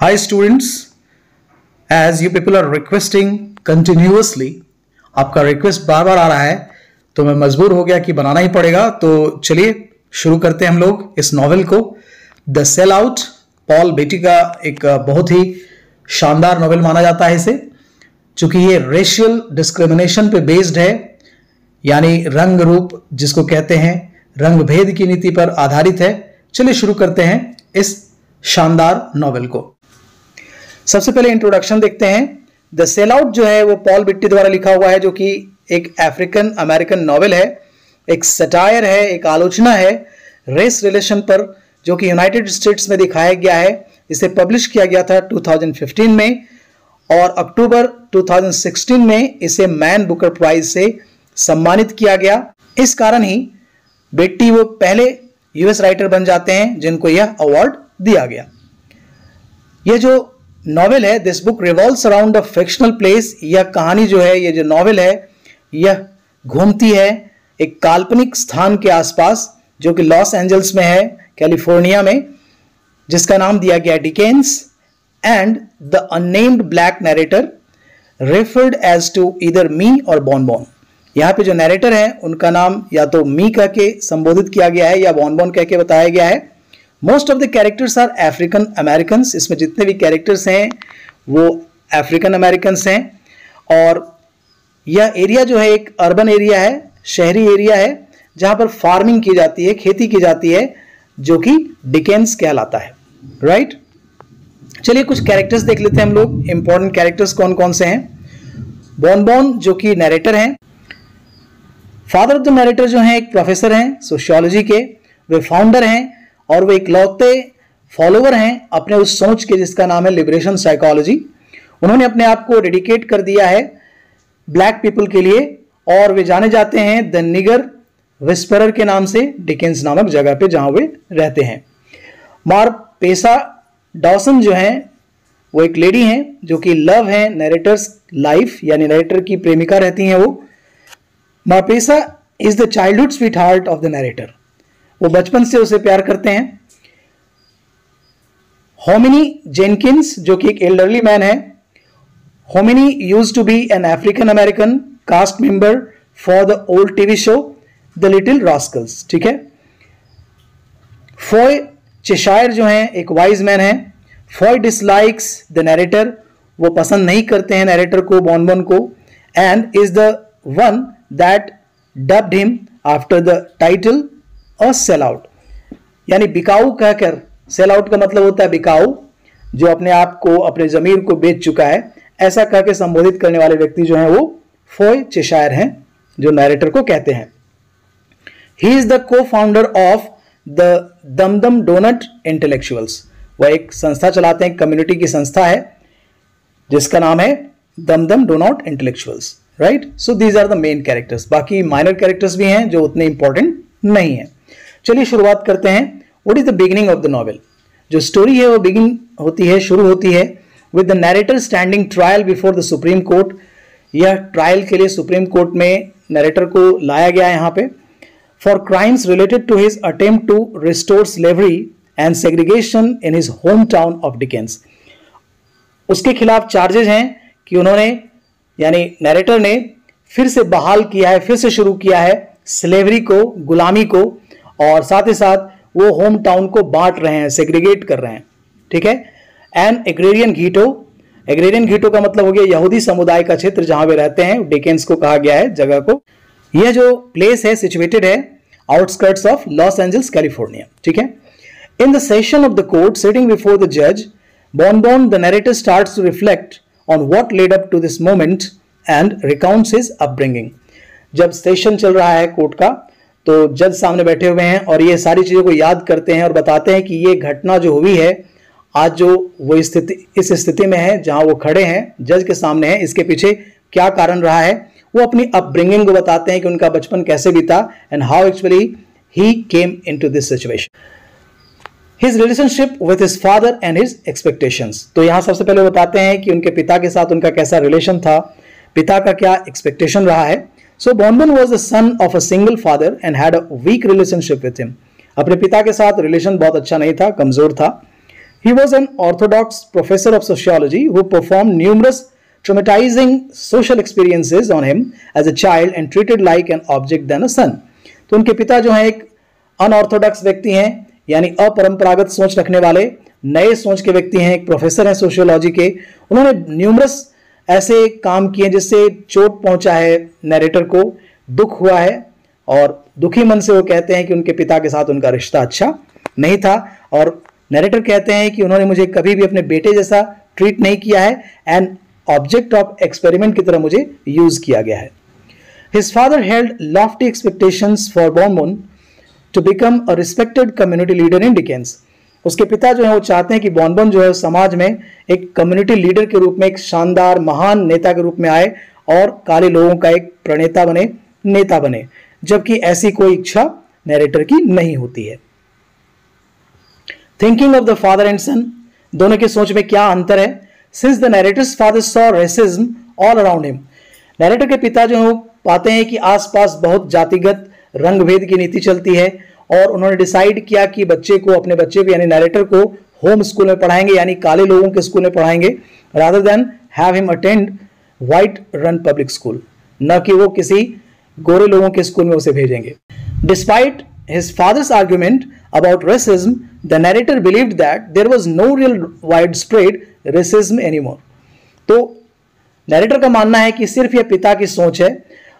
Hi students, as you people are requesting continuously, आपका request बार बार आ रहा है तो मैं मजबूर हो गया कि बनाना ही पड़ेगा। तो चलिए शुरू करते हैं हम लोग इस नॉवेल को। द सेल आउट, पॉल बेटी का एक बहुत ही शानदार नॉवेल माना जाता है इसे, चूंकि ये रेशियल डिस्क्रिमिनेशन पे बेस्ड है, यानी रंग रूप जिसको कहते हैं, रंग भेद की नीति पर आधारित है। चलिए शुरू करते हैं इस शानदार नॉवेल को। सबसे पहले इंट्रोडक्शन देखते हैं। द सेल आउट जो है वो पॉल बेट्टी द्वारा लिखा हुआ है, जो कि एक अफ्रीकन अमेरिकन नॉवेल है, एक सटायर है, एक आलोचना है रेस रिलेशन पर, जो कि यूनाइटेड स्टेट्स में दिखाया गया है। इसे पब्लिश किया गया था 2015 में और अक्टूबर 2016 में इसे मैन बुकर प्राइज से सम्मानित किया गया। इस कारण ही बेट्टी वो पहले यूएस राइटर बन जाते हैं जिनको यह अवार्ड दिया गया। यह जो नॉवेल है, this book revolves around a fictional place. यह कहानी जो है, ये जो नॉवेल है, यह घूमती है एक काल्पनिक स्थान के आसपास, जो कि लॉस एंजल्स में है, कैलिफोर्निया में, जिसका नाम दिया गया Dickens. And the unnamed black narrator referred as to either me और बॉन। यहाँ पे जो नरेटर है उनका नाम या तो मी कह के संबोधित किया गया है या बॉन कह के बताया गया है। Most of the characters are African American. इसमें जितने भी कैरेक्टर्स हैं वो अफ्रीकन अमेरिकन हैं। और यह एरिया जो है एक अर्बन एरिया है, शहरी एरिया है, जहां पर फार्मिंग की जाती है, खेती की जाती है, जो कि डिकेंस कहलाता है। राइट, चलिए कुछ कैरेक्टर्स देख लेते हैं हम लोग। इंपॉर्टेंट कैरेक्टर्स कौन कौन से हैं। बॉन जो कि नरेटर हैं। फादर ऑफ द नरेटर जो हैं एक प्रोफेसर हैं सोशियोलॉजी के, वे फाउंडर हैं और वे इकलौते फॉलोवर हैं अपने उस सोच के जिसका नाम है लिबरेशन साइकोलॉजी। उन्होंने अपने आप को डेडिकेट कर दिया है ब्लैक पीपल के लिए और वे जाने जाते हैं द निगर विस्परर के नाम से, डिकेंस नामक जगह पे जहां वे रहते हैं। मारपेसा डॉसन जो हैं वो एक लेडी हैं जो कि लव है नरेटर्स लाइफ, यानी नरेटर की प्रेमिका रहती हैं वो। Marpessa is the childhood sweetheart of the narrator, वो बचपन से उसे प्यार करते हैं। होमिनी जेनकिंस जो कि एक एल्डरली मैन है। Hominy used to be an African American cast member for the old TV show the Little Rascals. ठीक है। फॉय चेशायर जो हैं एक वाइज मैन है। फॉय डिसलाइक्स द नरेटर, वो पसंद नहीं करते हैं नरेटर को, बॉन को। And is the one that dubbed him after the title और सेल आउट, यानी बिकाऊ कहकर, सेल आउट का मतलब होता है बिकाऊ, जो अपने आप को, अपने जमीर को बेच चुका है, ऐसा कह के संबोधित करने वाले व्यक्ति जो हैं वो फॉय चेशायर हैं, जो नरेटर को कहते हैं। He is the cofounder of the Dum Dum Donut Intellectuals, वह एक संस्था चलाते हैं, कम्युनिटी की संस्था है जिसका नाम है Dum Dum Donut Intellectuals. Right, so these are the main characters. बाकी माइनर कैरेक्टर्स भी हैं जो उतने इंपॉर्टेंट नहीं है। चलिए शुरुआत करते हैं। What is the beginning of the novel. जो स्टोरी है वो शुरू होती है with the narrator standing trial before the Supreme court. यह ट्रायल के लिए सुप्रीम कोर्ट में नरेटर को लाया गया है यहाँ पे, for crimes related to his attempt to restore slavery and segregation in his home town of Dickens. उसके खिलाफ चार्जेज हैं कि उन्होंने, यानी नरेटर ने फिर से बहाल किया है, फिर से शुरू किया है स्लेवरी को, गुलामी को, और साथ ही साथ वो होम टाउन को बांट रहे हैं, सेग्रीगेट कर रहे हैं। ठीक है। एंड एग्रेरियन घीटो का मतलब हो गया यहूदी समुदाय का क्षेत्र जहां वे रहते हैं, डिकेंस को कहा गया है जगह को। यह जो प्लेस है सिचुएटेड है outskirts of Los Angeles California. ठीक है। In the session of the court sitting before the जज, Bon the narrator starts to reflect on what led up to this moment and recounts his upbringing. जब session चल रहा है court का, तो जज सामने बैठे हुए हैं और ये सारी चीजों को याद करते हैं और बताते हैं कि ये घटना जो हुई है आज, जो वो इस स्थिति में है जहां वो खड़े हैं, जज के सामने हैं, इसके पीछे क्या कारण रहा है। वो अपनी अपब्रिंगिंग को बताते हैं कि उनका बचपन कैसे बीता and how actually he came into this situation, his relationship with his father and his expectations. तो यहां सबसे पहले बताते हैं कि उनके पिता के साथ उनका कैसा रिलेशन था, पिता का क्या एक्सपेक्टेशन रहा है। So Bonbon was the son of a single father and had a weak relationship with him. अपने पिता के साथ रिलेशन बहुत अच्छा नहीं था, कमजोर था। He was an orthodox professor of sociology who performed numerous traumatizing social experiences on him as a child and treated like an object than a son. तो उनके पिता जो हैं एक अनऑर्थोडॉक्स व्यक्ति हैं, यानी अपरंपरागत सोच रखने वाले नए सोच के व्यक्ति हैं, एक प्रोफेसर हैं सोशियोलॉजी के। उन्होंने न्यूमरस ऐसे काम किए जिससे चोट पहुंचा है नैरेटर को, दुख हुआ है, और दुखी मन से वो कहते हैं कि उनके पिता के साथ उनका रिश्ता अच्छा नहीं था, और नैरेटर कहते हैं कि उन्होंने मुझे कभी भी अपने बेटे जैसा ट्रीट नहीं किया है, एंड ऑब्जेक्ट ऑफ एक्सपेरिमेंट की तरह मुझे यूज किया गया है। His father held lofty expectations for Bonbon to become a respected community leader in Dickens. उसके पिता जो है वो चाहते हैं कि बॉनबॉन जो है समाज में एक कम्युनिटी लीडर के रूप में, एक शानदार महान नेता के रूप में आए और काले लोगों का एक प्रणेता बने, नेता बने, जबकि ऐसी कोई इच्छा नैरेटर की नहीं होती है। Thinking of the father and son, दोनों के सोच में क्या अंतर है? Since the narrator's father saw racism all around him, narrator के पिता जो है पाते हैं कि आसपास बहुत जातिगत रंग भेद की नीति चलती है, और उन्होंने डिसाइड किया कि बच्चे को, अपने बच्चे को यानी नैरेटर को होम स्कूल में पढ़ाएंगे, यानी काले लोगों के स्कूल में पढ़ाएंगे, rather than have him attend white run public school, न कि वो किसी गोरे लोगों के स्कूल में उसे भेजेंगे। Despite his father's argument about racism, the narrator believed that there was no real wide spread racism anymore. तो नैरेटर का मानना है कि सिर्फ यह पिता की सोच है,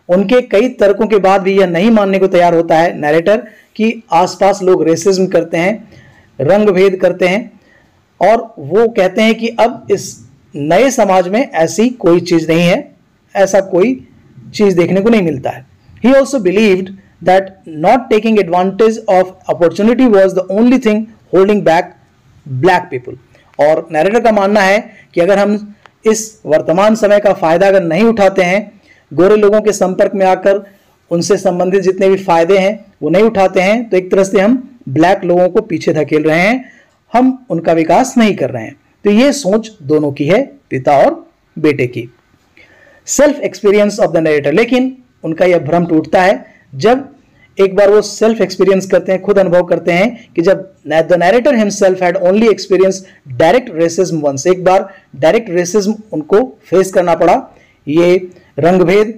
उनके कई तर्कों के बाद भी यह नहीं मानने को तैयार होता है नैरेटर कि आसपास लोग रेसिज्म करते हैं, रंग भेद करते हैं, और वो कहते हैं कि अब इस नए समाज में ऐसी कोई चीज नहीं है, ऐसा कोई चीज देखने को नहीं मिलता है। He also believed that not taking advantage of opportunity was the only thing holding back black people. और नैरेटर का मानना है कि अगर हम इस वर्तमान समय का फायदा अगर नहीं उठाते हैं, गोरे लोगों के संपर्क में आकर उनसे संबंधित जितने भी फायदे हैं वो नहीं उठाते हैं, तो एक तरह से हम ब्लैक लोगों को पीछे धकेल रहे हैं, हम उनका विकास नहीं कर रहे हैं। तो ये सोच दोनों की है, पिता और बेटे की। Self experience of the narrator, लेकिन उनका यह भ्रम टूटता है जब एक बार वो सेल्फ एक्सपीरियंस करते हैं, खुद अनुभव करते हैं कि जब the narrator himself had only experience direct racism once, एक बार डायरेक्ट रेसिज्म उनको फेस करना पड़ा, ये रंग भेद,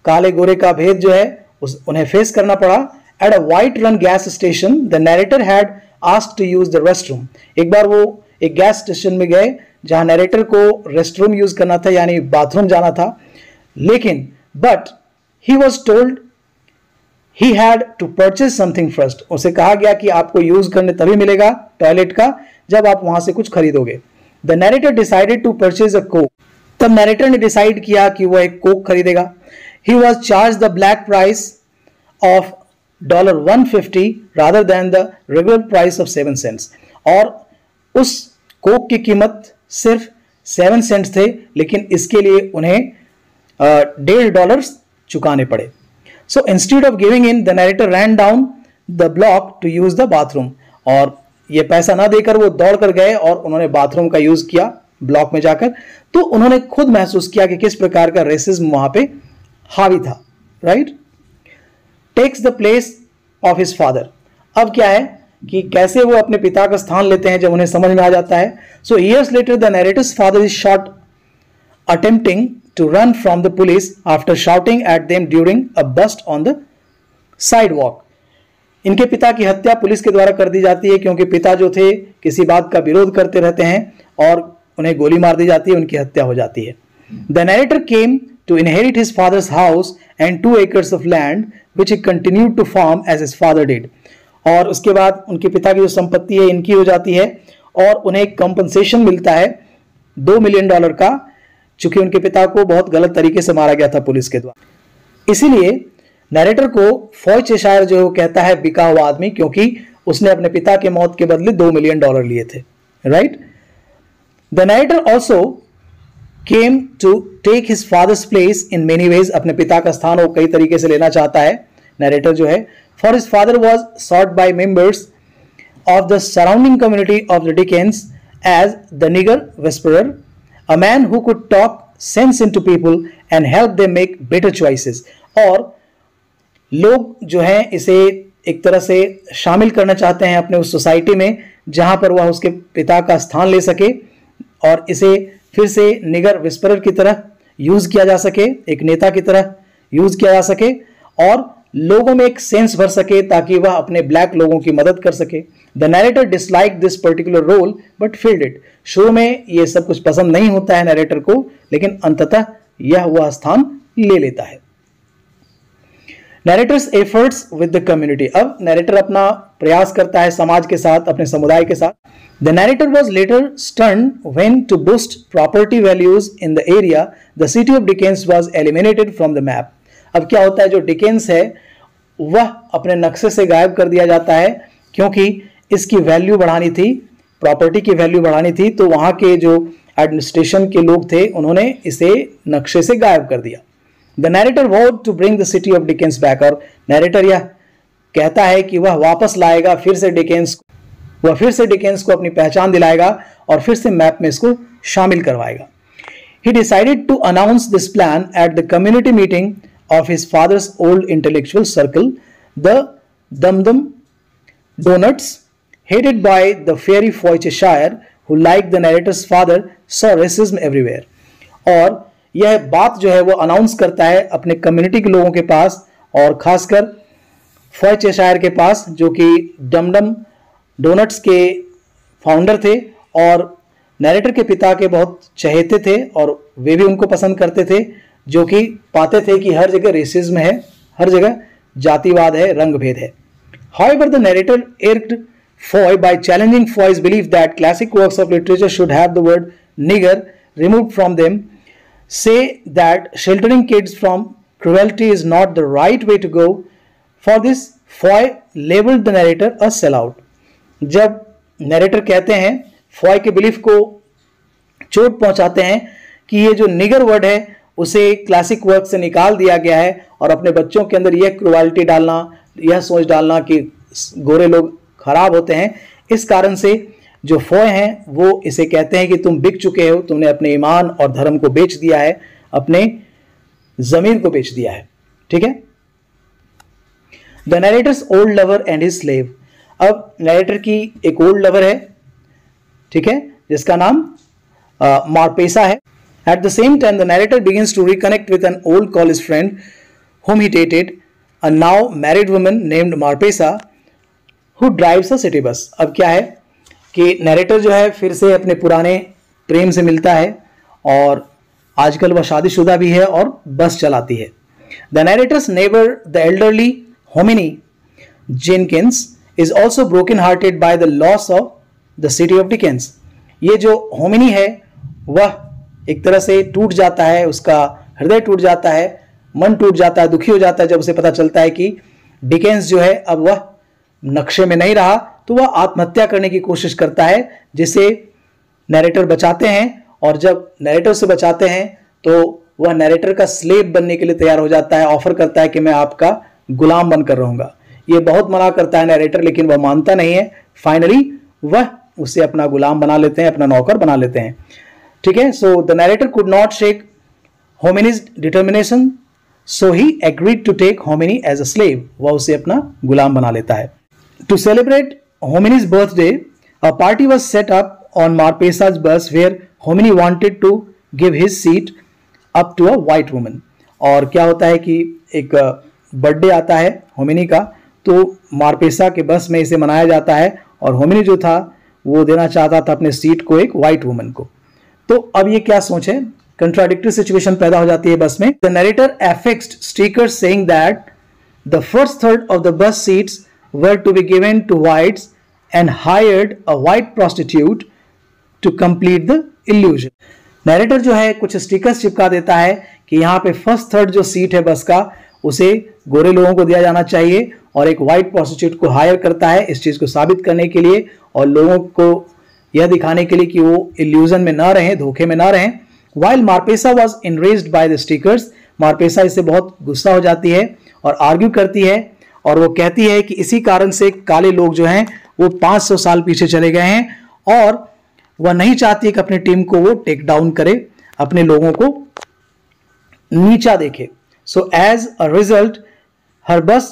काले गोरे का भेद जो है उन्हें फेस करना पड़ा। At a white run gas station the narrator had asked to use the restroom, एक बार वो एक गैस स्टेशन में गए जहां नैरेटर को रेस्टरूम यूज करना था, यानी बाथरूम जाना था, लेकिन but he was told he had to purchase something first, उसे कहा गया कि आपको यूज करने तभी मिलेगा टॉयलेट का जब आप वहां से कुछ खरीदोगे। The narrator decided to purchase a coke, तब नैरेटर ने डिसाइड किया कि वह एक कोक खरीदेगा। He was charge the black price of $150 rather than the regular price of 7 cents, और उस कोक की कीमत सिर्फ 7 सेंट्स थे, लेकिन इसके लिए उन्हें $1.50 चुकाने पड़े। So instead of giving in the narrator ran down the block to use the bathroom, और ये पैसा ना देकर वो दौड़ कर गए और उन्होंने बाथरूम का यूज किया ब्लॉक में जाकर। तो उन्होंने खुद महसूस किया कि किस प्रकार का रेसिज्म वहां पे हावी था, right. Takes the place of his father, अब क्या है कि कैसे वो अपने पिता का स्थान लेते हैं जब उन्हें समझ में आ जाता है। So years later the narrator's father is shot attempting to run from the police after shouting at them during a bust on the sidewalk. इनके पिता की हत्या पुलिस के द्वारा कर दी जाती है, क्योंकि पिता जो थे किसी बात का विरोध करते रहते हैं और उन्हें गोली मार दी जाती है, उनकी हत्या हो जाती है। The narrator came to inherit his father's house and 2 acres of land which he continued to farm as his father did, और उसके बाद उनके पिता की जो संपत्ति है इनकी हो जाती है और उन्हें एक कंपनसेशन मिलता है $2 मिलियन का, चूंकि उनके पिता को बहुत गलत तरीके से मारा गया था पुलिस के द्वारा। इसीलिए नैरेटर को फॉय चेशायर जो कहता है बिका हुआ आदमी, क्योंकि उसने अपने पिता के मौत के बदले $2 मिलियन लिए थे, right. The narrator also came to take his father's place in many ways, अपने पिता का स्थान वो कई तरीके से लेना चाहता है नैरेटर जो है। For his father was sought by members of the surrounding community of the Dickens as the nigger whisperer, a man who could talk sense into people and help them make better choices, और लोग जो हैं इसे एक तरह से शामिल करना चाहते हैं अपने उस सोसाइटी में जहां पर वह उसके पिता का स्थान ले सके और इसे फिर से निगर विस्परर की तरह यूज किया जा सके, एक नेता की तरह यूज किया जा सके और लोगों में एक सेंस भर सके ताकि वह अपने ब्लैक लोगों की मदद कर सके। The narrator dislike this particular role but filled it. शुरू में यह सब कुछ पसंद नहीं होता है नरेटर को, लेकिन अंततः यह वह स्थान ले लेता है। Narrator's efforts with the community. अब नरेटर अपना प्रयास करता है समाज के साथ, अपने समुदाय के साथ। The narrator was later stern when to boost property values in the area the city of Dickens was eliminated from the map. अब क्या होता है, जो डिकेंस है वह अपने नक्शे से गायब कर दिया जाता है क्योंकि इसकी वैल्यू बढ़ानी थी, प्रॉपर्टी की वैल्यू बढ़ानी थी, तो वहां के जो एडमिनिस्ट्रेशन के लोग थे उन्होंने इसे नक्शे से गायब कर दिया। The narrator want to bring the city of Dickens back. और नरेटर यह कहता है कि वह वापस लाएगा फिर से डिकेंस को अपनी पहचान दिलाएगा और फिर से मैप में इसको शामिल करवाएगा। He decided to announce this plan at the community meeting of his father's old intellectual circle, the Dum-Dum Donuts, headed by the fairy Foy Cheshire, who, like the narrator's father, saw racism everywhere. और यह बात जो है वो announce करता है अपने community के लोगों के पास और खासकर फॉय चेशायर के पास, जो कि डम-डम डोनट्स के फाउंडर थे और नरेटर के पिता के बहुत चहेते थे और वे भी उनको पसंद करते थे, जो कि पाते थे कि हर जगह रेसिज्म है, हर जगह जातिवाद है, रंग भेद है। However, the narrator irked Foy by challenging Foy's belief that classic works of literature should have the word nigger removed from them, say that sheltering kids from cruelty is not the right way to go. For this, Foy labeled the narrator a sellout. जब narrator कहते हैं, Foy के belief को चोट पहुंचाते हैं कि ये जो निगर वर्ड है उसे क्लासिक वर्क से निकाल दिया गया है और अपने बच्चों के अंदर यह क्रुएल्टी डालना, यह सोच डालना कि गोरे लोग खराब होते हैं, इस कारण से जो फॉय हैं वो इसे कहते हैं कि तुम बिक चुके हो, तुमने अपने ईमान और धर्म को बेच दिया है, अपने जमीर को बेच दिया है। ठीक है। The narrator's old lover and his slave. अब नरेटर की एक ओल्ड लवर है, ठीक है, जिसका नाम मार्पेसा है। At the same time, the narrator begins to reconnect with an old college friend whom he dated, a now married woman named Marpesa, who drives a city bus. अब क्या है कि नरेटर जो है फिर से अपने पुराने प्रेम से मिलता है और आजकल वह शादीशुदा भी है और बस चलाती है। The narrator's neighbor, the elderly Hominy Jenkins, is also broken-hearted by the loss of the city of Dickens. ये जो होमिनी है वह एक तरह से टूट जाता है, उसका हृदय टूट जाता है, मन टूट जाता है, दुखी हो जाता है जब उसे पता चलता है कि डिकेंस जो है अब वह नक्शे में नहीं रहा, तो वह आत्महत्या करने की कोशिश करता है, जिसे नरेटर बचाते हैं। और जब नरेटर से बचाते हैं तो वह नरेटर का स्लेव बनने के लिए तैयार हो जाता है, ऑफर करता है कि मैं आपका गुलाम बनकर रहूंगा। ये बहुत मना करता है नरेटर, लेकिन वह मानता नहीं है। फाइनली वह उसे अपना गुलाम बना लेते हैं, अपना नौकर बना लेते हैं। ठीक है। So the narrator could not shake Hominy's determination, so he agreed to take Hominy as a slave. वह उसे अपना गुलाम बना लेता है। To celebrate Hominy's birthday, a party was set up on Marpessa's bus where Hominy wanted to give his seat up to a white woman. और क्या होता है कि एक बर्थडे आता है होमिनी का, तो मार्पेसा के बस में इसे मनाया जाता है और होमिनी जो था वो देना चाहता था अपने सीट को एक व्हाइट वुमन को। तो अब ये क्या सोच है, कंट्राडिक्टरी सिचुएशन पैदा हो जाती है बस में। The narrator affixed stickers saying that the first third of the bus seats were to be given to whites and hired a white prostitute to complete the illusion. Narrator जो है कुछ stickers चिपका देता है कि यहाँ पे फर्स्ट थर्ड जो सीट है बस का उसे गोरे लोगों को दिया जाना चाहिए और एक व्हाइट प्रोस्टिट्यूट को हायर करता है इस चीज को साबित करने के लिए और लोगों को यह दिखाने के लिए कि वो इल्यूजन में ना रहें, धोखे में ना रहें। While Marpesa was enraged by the stickers, मार्पेसा इससे बहुत गुस्सा हो जाती है और आर्ग्यू करती है और वो कहती है कि इसी कारण से काले लोग जो हैं वो 500 साल पीछे चले गए हैं और वह नहीं चाहती कि अपनी टीम को वो टेक डाउन करे, अपने लोगों को नीचा देखे। So as a result, her bus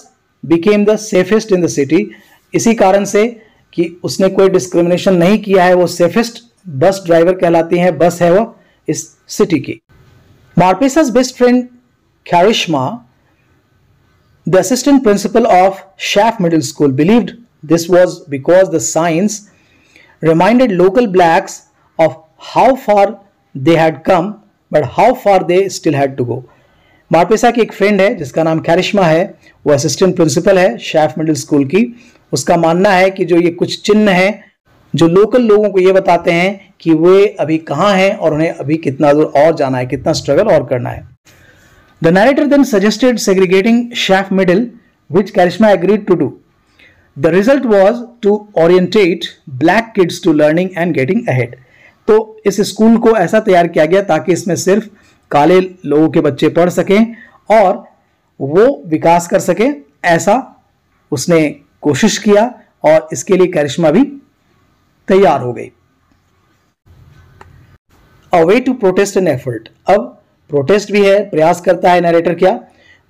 became the safest in the city. इसी कारण से कि उसने कोई डिस्क्रिमिनेशन नहीं किया है, वो सेफेस्ट बस ड्राइवर कहलाती हैं, बस है वो इस सिटी की। Marpessa's best friend Karishma, the assistant principal of Schaff Middle School, believed this was because the signs reminded local blacks of how far they had come but how far they still had to go. मार्पेसा की एक friend है जिसका नाम कैरिश्मा है, वो assistant principal है chef middle school की। उसका मानना है कि जो ये कुछ चिन्ह हैं जो लोकल लोगों को ये बताते हैं कि वे अभी कहाँ हैं और उन्हें अभी कितना दूर और जाना है, कितना स्ट्रगल और करना है। The narrator then suggested segregating Schaff Middle, which Karishma agreed to do. The result was to orientate black kids to learning and getting ahead. तो इस स्कूल को ऐसा तैयार किया गया ताकि इसमें सिर्फ काले लोगों के बच्चे पढ़ सकें और वो विकास कर सकें, ऐसा उसने कोशिश किया और इसके लिए करिश्मा भी तैयार हो गई। A way to protest an effort. अब प्रोटेस्ट भी है, प्रयास करता है नरेटर क्या।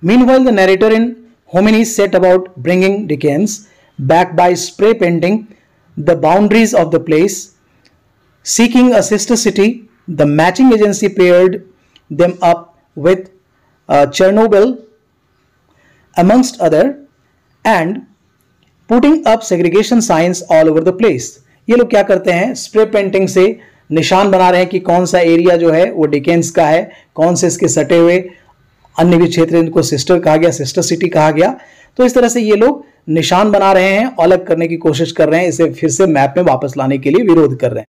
Meanwhile, the narrator in Hominy set about bringing Dickens back by spray painting the boundaries of the place. Seeking a sister city, the matching agency paired them up with Chernobyl, amongst other, and putting up segregation signs all over the place. ये लोग क्या करते हैं, spray painting से निशान बना रहे हैं कि कौन सा एरिया जो है वो डिकेंस का है, कौन से इसके सटे हुए अन्य भी क्षेत्र, इनको सिस्टर कहा गया, सिस्टर सिटी कहा गया। तो इस तरह से ये लोग निशान बना रहे हैं, अलग करने की कोशिश कर रहे हैं, इसे फिर से मैप में वापस लाने के लिए विरोध कर रहे हैं।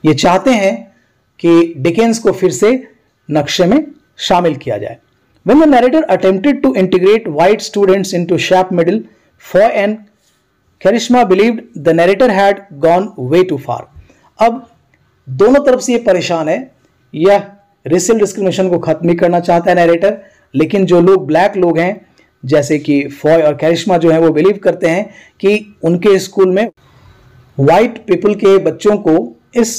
ये चाहते हैं कि डिकेंस को फिर से नक्शे में शामिल किया जाए। When the narrator attempted to integrate white students into Schaff Middle for an Karishma believed the narrator had gone way too far. अब दोनों तरफ से ये परेशान है, यह रेशियल डिस्क्रिमिनेशन को खत्म नहीं करना चाहता है नैरेटर, लेकिन जो लोग ब्लैक लोग हैं जैसे कि फॉय और कैरिश्मा जो है वो बिलीव करते हैं कि उनके स्कूल में वाइट पीपल के बच्चों को इस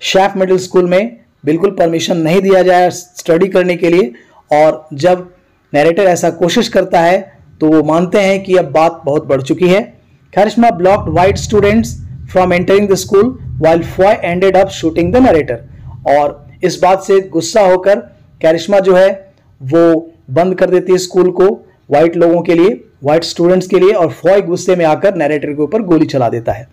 शैफ मिडिल स्कूल में बिल्कुल परमिशन नहीं दिया जाए स्टडी करने के लिए। और जब नैरेटर ऐसा कोशिश करता है तो वो मानते हैं कि अब बात बहुत बढ़ चुकी है। Karishma blocked white students from entering the school while Foy ended up shooting the narrator. और इस बात से गुस्सा होकर कैरिश्मा जो है वो बंद कर देती है स्कूल को वाइट लोगों के लिए, वाइट स्टूडेंट्स के लिए, और फॉय गुस्से में आकर नैरेटर के ऊपर गोली चला देता है।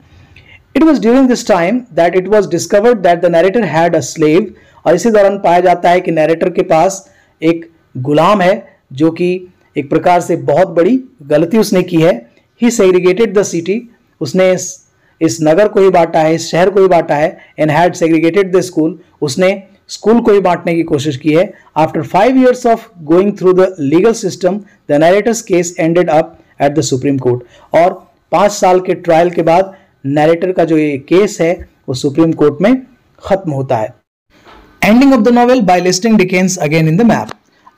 It was during this time that it was discovered that the narrator had a slave. और इसी दौरान पाया जाता है कि नैरेटर के पास एक गुलाम है जो कि एक प्रकार से बहुत बड़ी गलती उसने की है। He segregated the city. उसने इस नगर को ही बांटा है, इस शहर को ही बांटा है। And had segregated the school, उसने स्कूल को ही बांटने की कोशिश की है। After 5 years of going through the legal system the narrator's case ended up at the Supreme Court. और 5 साल के ट्रायल के बाद नैरेटर का जो ये केस है वो सुप्रीम कोर्ट में खत्म होता है। Ending of the novel by listing Dickens again in the map.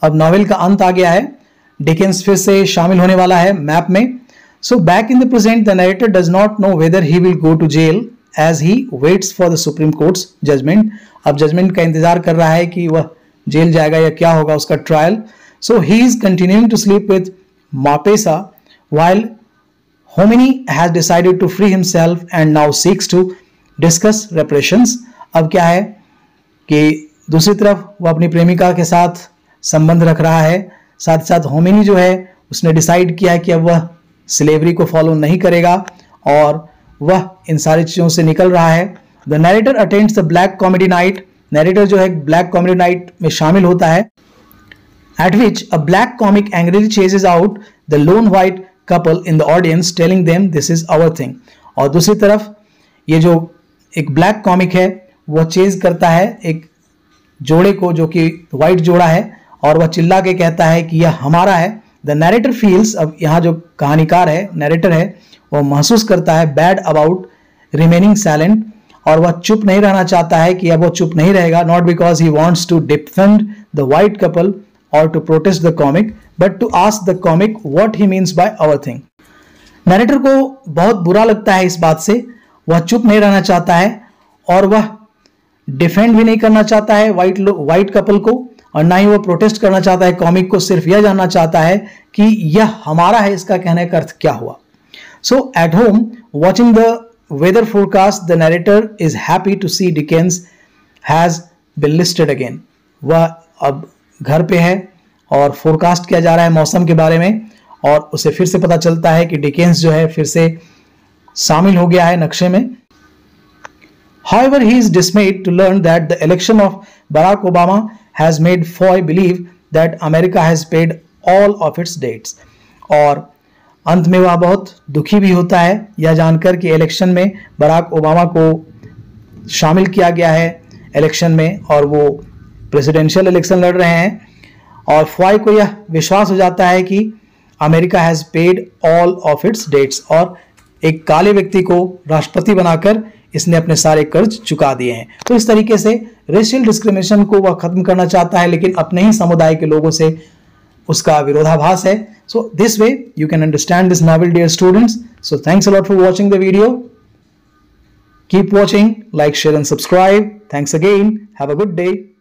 अब नॉवेल का अंत आ गया है, डिकेंस फिर से शामिल होने वाला है मैप में। So back in the present, the narrator does not know whether he will go to jail as he waits for the Supreme Court's judgment. अब judgment का इंतजार कर रहा है कि वह जेल जाएगा या क्या होगा उसका trial. So he is continuing to sleep with Marpesa while Hominy has decided to free himself and now seeks to discuss reparations. अब क्या है कि दूसरी तरफ वो अपनी प्रेमिका के साथ संबंध रख रहा है, साथ साथ होमिनी जो है उसने डिसाइड किया है कि अब वह स्लेवरी को फॉलो नहीं करेगा और वह इन सारी चीजों से निकल रहा है। The narrator attends the black comedy night. Narrator जो है ब्लैक कॉमेडी नाइट में शामिल होता है, at which a black comic angrily chases out the lone white couple in the audience telling them this is our thing. और दूसरी तरफ ये जो एक ब्लैक कॉमिक है वह चेज करता है एक जोड़े को जो कि व्हाइट जोड़ा है और वह चिल्ला के कहता है कि यह हमारा है। द नैरेटर फील्स, अब यहाँ जो कहानीकार है नैरेटर है वो महसूस करता है बैड अबाउट रिमेनिंग साइलेंट, और वह चुप नहीं रहना चाहता है कि अब वो चुप नहीं रहेगा, not because he wants to defend the white couple और to protest the comic but to ask the comic what he means by our thing. Narrator को बहुत बुरा लगता है इस बात से, वह चुप नहीं रहना चाहता है और वह डिफेंड भी नहीं करना चाहता है व्हाइट कपल को, और ना ही वो प्रोटेस्ट करना चाहता है कॉमिक को, सिर्फ यह जानना चाहता है कि यह हमारा है, इसका कहने का अर्थ क्या हुआ। So at home watching the weather forecast, the narrator is happy to see Dickens has been listed again. वह अब घर पे है और फोरकास्ट किया जा रहा है मौसम के बारे में, और उसे फिर से पता चलता है कि डिकेंस जो है फिर से शामिल हो गया है नक्शे में. However, he is dismayed to learn that the election of Barack Obama has made Foy believe that America has paid all of its debts. और अंत में वह बहुत दुखी भी होता है यह जानकर कि इलेक्शन में बराक ओबामा को शामिल किया गया है इलेक्शन में, और वो प्रेसिडेंशियल इलेक्शन लड़ रहे हैं. और फॉय को यह विश्वास हो जाता है कि America has paid all of its debts, और एक काले व्यक्ति को राष्ट्रपति बनाकर इसने अपने सारे कर्ज चुका दिए हैं. तो इस तरीके से रेशियल डिस्क्रिमिनेशन को वह खत्म करना चाहता है, लेकिन अपने ही समुदाय के लोगों से उसका विरोधाभास है. So this way you can understand this novel, dear students. So thanks a lot for watching the video. Keep watching, like, share and subscribe. Thanks again. Have a good day.